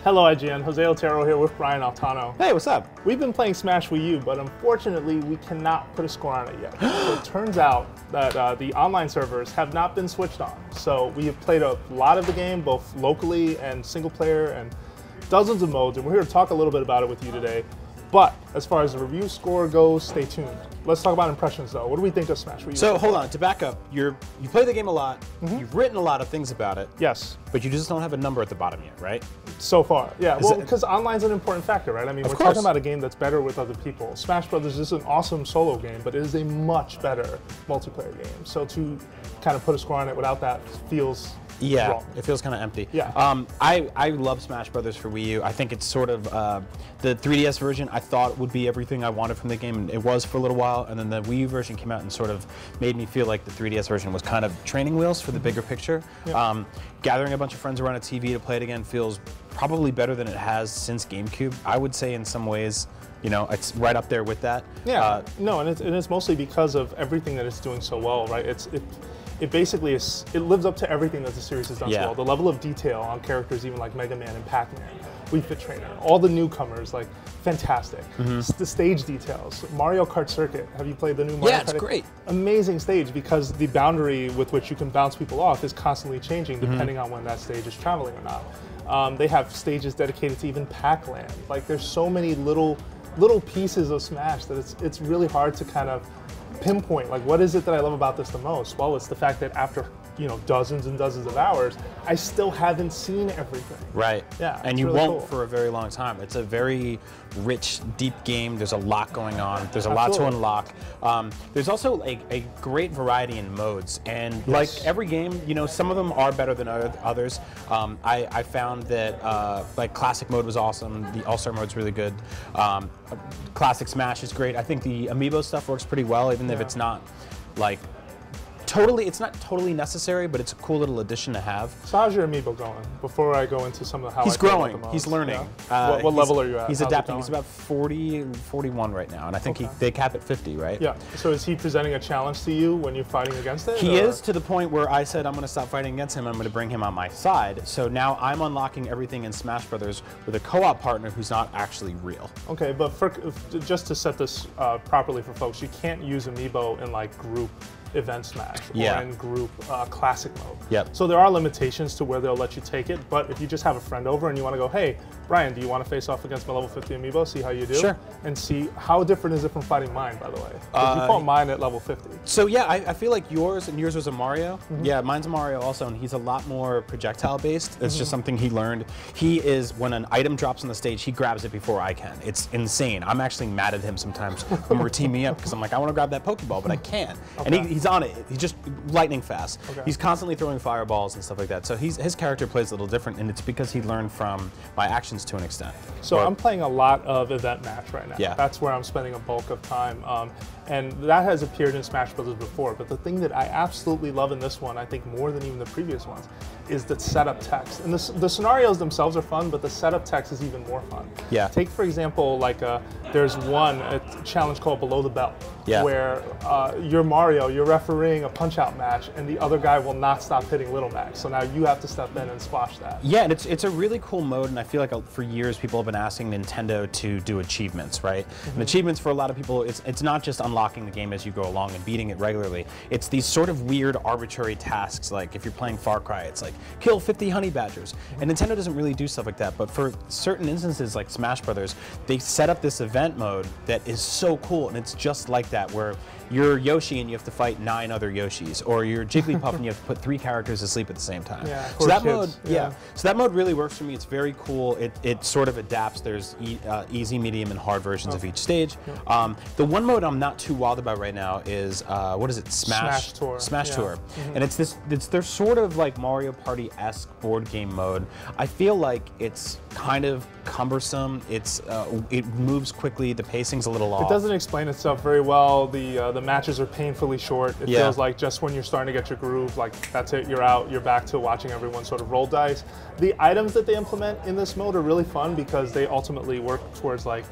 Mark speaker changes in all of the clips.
Speaker 1: Hello IGN, Jose Otero here with Brian Altano.
Speaker 2: Hey, what's up?
Speaker 1: We've been playing Smash Wii U, but unfortunately we cannot put a score on it yet. So it turns out that the online servers have not been switched on. So we have played a lot of the game, both locally and single player, and dozens of modes, and we're here to talk a little bit about it with you today. But as far as the review score goes, stay tuned. Let's talk about impressions though. What do we think of Smash Wii U?
Speaker 2: So hold on, to back up, you played the game a lot, you've written a lot of things about it.
Speaker 1: Yes.
Speaker 2: But you just don't have a number at the bottom yet, right?
Speaker 1: So far, yeah. Well, because online's an important factor, right? I mean, we're talking about a game that's better with other people. Smash Brothers is an awesome solo game, but it is a much better multiplayer game. So to kind of put a score on it without that feels wrong.
Speaker 2: It feels kind of empty.
Speaker 1: Yeah.
Speaker 2: I love Smash Brothers for Wii U. I think it's sort of the 3DS version. I thought would be everything I wanted from the game, and it was for a little while. And then the Wii U version came out and sort of made me feel like the 3DS version was kind of training wheels for the bigger picture.
Speaker 1: Yeah.
Speaker 2: Gathering a bunch of friends around a TV to play it again feels probably better than it has since GameCube. I would say in some ways, you know, it's right up there with that.
Speaker 1: Yeah. No, and it's mostly because of everything that it's doing so well, right? It basically is, it lives up to everything that the series has done so well. The level of detail on characters, even like Mega Man and Pac-Man, Wii Fit Trainer, all the newcomers, like fantastic. The stage details, Mario Kart Circuit. Have you played the new Mario Kart?
Speaker 2: Yeah, it's great.
Speaker 1: Amazing stage because the boundary with which you can bounce people off is constantly changing depending on when that stage is traveling or not. They have stages dedicated to even Pac-Land. Like there's so many little pieces of Smash that it's really hard to kind of pinpoint, like, what is it that I love about this the most? Well, it's the fact that after, you know, dozens and dozens of hours, I still haven't seen everything.
Speaker 2: Right.
Speaker 1: Yeah.
Speaker 2: And you
Speaker 1: really
Speaker 2: won't
Speaker 1: cool
Speaker 2: for a very long time. It's a very rich, deep game. There's a lot going on. There's a lot to unlock. There's also a great variety in modes. And like every game, you know, some of them are better than others. I found that like Classic mode was awesome. The All-Star mode's really good. Classic Smash is great. I think the Amiibo stuff works pretty well, even if it's not like it's not totally necessary, but it's a cool little addition to have.
Speaker 1: So how's your Amiibo going? Before I go into some of how
Speaker 2: he's growing, he's learning.
Speaker 1: Yeah. What level are you at?
Speaker 2: He's adapting. He's about 40, 41 right now, and I think they cap at 50, right?
Speaker 1: Yeah. So is he presenting a challenge to you when you're fighting against it?
Speaker 2: He is, to the point where I said I'm going to stop fighting against him. I'm going to bring him on my side. So now I'm unlocking everything in Smash Brothers with a co-op partner who's not actually real.
Speaker 1: Okay, but just to set this properly for folks, you can't use Amiibo in like group event Smash or in group classic mode.
Speaker 2: Yep.
Speaker 1: So there are limitations to where they'll let you take it, but if you just have a friend over and you want to go, hey, Brian, do you want to face off against my level 50 Amiibo, see how you do?
Speaker 2: Sure.
Speaker 1: And see, how different is it from fighting mine, by the way? Because you fought mine at level 50.
Speaker 2: So yeah, I feel like yours was a Mario. Yeah, mine's a Mario also, and he's a lot more projectile based. It's just something he learned. He is, when an item drops on the stage, he grabs it before I can. It's insane. I'm actually mad at him sometimes when we're teaming up because I'm like, I want to grab that Pokeball, but I can't. And he's on it. He's just lightning fast. He's constantly throwing fireballs and stuff like that. So his character plays a little different, and it's because he learned from my actions to an extent.
Speaker 1: So I'm playing a lot of event match right now.
Speaker 2: Yeah.
Speaker 1: That's where I'm spending a bulk of time. And that has appeared in Smash Brothers before, but the thing that I absolutely love in this one, I think more than even the previous ones, is the setup text. And the scenarios themselves are fun, but the setup text is even more fun.
Speaker 2: Yeah.
Speaker 1: Take, for example, like there's a challenge called Below the Belt, where you're Mario, you're refereeing a punch-out match, and the other guy will not stop hitting Little Mac. So now you have to step in and squash that.
Speaker 2: Yeah, and it's a really cool mode, and I feel like for years people have been asking Nintendo to do achievements, right? And achievements for a lot of people, it's not just unlocking the game as you go along and beating it regularly. It's these sort of weird arbitrary tasks, like if you're playing Far Cry, it's like kill 50 honey badgers. And Nintendo doesn't really do stuff like that, but for certain instances like Smash Brothers, they set up this event mode that is so cool, and it's just like that, where you're Yoshi and you have to fight 9 other Yoshis, or you're Jigglypuff and you have to put 3 characters to sleep at the same time.
Speaker 1: Yeah,
Speaker 2: so that mode, so that mode really works for me. It's very cool. It sort of adapts. There's easy, medium, and hard versions of each stage. The one mode I'm not too wild about right now is what is it? Smash Tour. Smash Tour, and it's they're sort of like Mario Party-esque board game mode. I feel like it's kind of cumbersome. It moves quickly. The pacing's a little off.
Speaker 1: It doesn't explain itself very well. The matches are painfully short. It feels like just when you're starting to get your groove, like that's it, you're out, you're back to watching everyone sort of roll dice. The items that they implement in this mode are really fun because they ultimately work towards like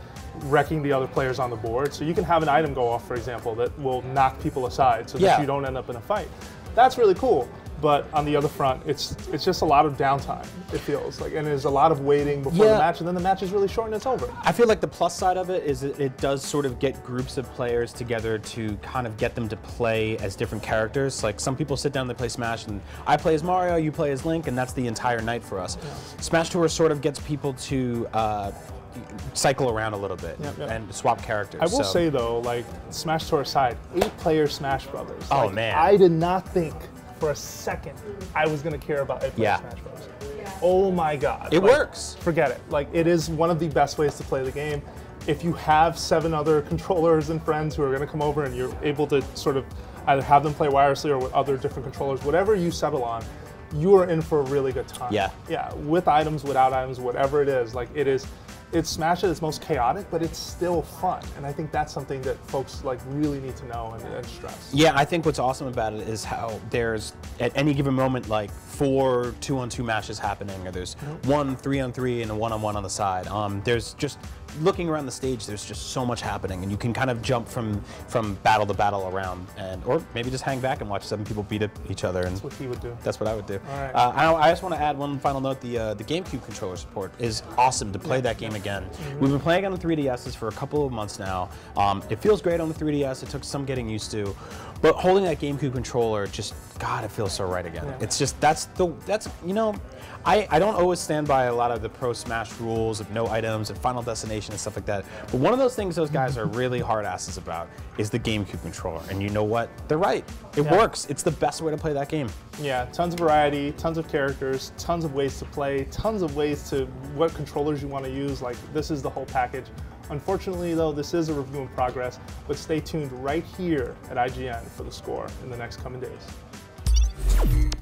Speaker 1: wrecking the other players on the board. So you can have an item go off, for example, that will knock people aside so that you don't end up in a fight. That's really cool. But on the other front, it's just a lot of downtime, it feels like, and there's a lot of waiting before the match, and then the match is really short and it's over.
Speaker 2: I feel like the plus side of it is it does sort of get groups of players together to kind of get them to play as different characters. Like some people sit down, they play Smash, and I play as Mario, you play as Link, and that's the entire night for us. Yeah. Smash Tour sort of gets people to cycle around a little bit and swap characters.
Speaker 1: I will say though, like Smash Tour aside, 8-player Smash Brothers.
Speaker 2: Oh
Speaker 1: like,
Speaker 2: man.
Speaker 1: I did not think for a second I was going to care about 8-player Smash Bros. Oh my god.
Speaker 2: It works.
Speaker 1: Forget it. Like, it is one of the best ways to play the game. If you have 7 other controllers and friends who are going to come over and you're able to sort of either have them play wirelessly or with other different controllers, whatever you settle on, you are in for a really good time.
Speaker 2: Yeah.
Speaker 1: Yeah, with items, without items, whatever it is, like it's Smash at its most chaotic, but it's still fun. And I think that's something that folks like really need to know and stress.
Speaker 2: Yeah, I think what's awesome about it is how there's, at any given moment, like 4 2-on-2 matches happening, or there's 1 3-on-3 and a 1-on-1 on the side. There's just, looking around the stage, there's just so much happening, and you can kind of jump from battle to battle around, or maybe just hang back and watch 7 people beat each other. And
Speaker 1: that's what he would do.
Speaker 2: That's what I would do.
Speaker 1: All right.
Speaker 2: I just want to add one final note. The GameCube controller support is awesome to play that game again. We've been playing on the 3DSs for a couple of months now. It feels great on the 3DS. It took some getting used to, but holding that GameCube controller, just God, it feels so right again. Yeah. It's just that's you know, I don't always stand by a lot of the Pro Smash rules of no items and Final Destination and stuff like that. But one of those things those guys are really hard asses about is the GameCube controller. And you know what? They're right. It works. It's the best way to play that game.
Speaker 1: Yeah, tons of variety, tons of characters, tons of ways to play, tons of ways to what controllers you want to use. Like, this is the whole package. Unfortunately, though, this is a review in progress, but stay tuned right here at IGN for the score in the next coming days.